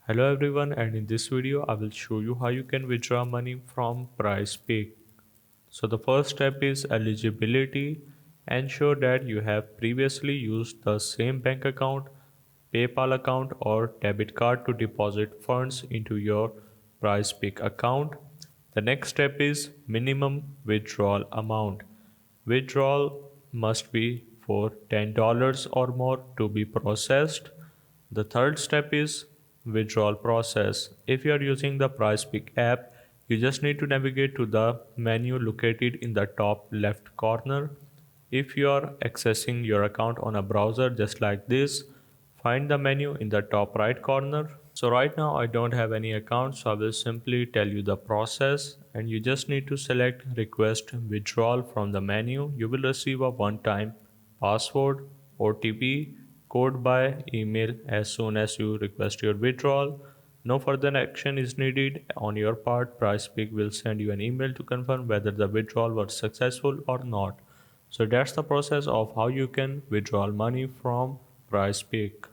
Hello everyone, and in this video I will show you how you can withdraw money from PrizePick. So the first step is eligibility. Ensure that you have previously used the same bank account, PayPal account or debit card to deposit funds into your PrizePick account. The next step is minimum withdrawal amount. Withdrawal must be for $10 or more to be processed. The third step is withdrawal process. If you are using the PrizePick app, you just need to navigate to the menu located in the top left corner. If you are accessing your account on a browser just like this, find the menu in the top right corner. So right now I don't have any account, so I will simply tell you the process, and you just need to select request withdrawal from the menu. You will receive a one-time password, OTP, code by email as soon as you request your withdrawal. No further action is needed on your part. PrizePick will send you an email to confirm whether the withdrawal was successful or not. So that's the process of how you can withdraw money from PrizePick.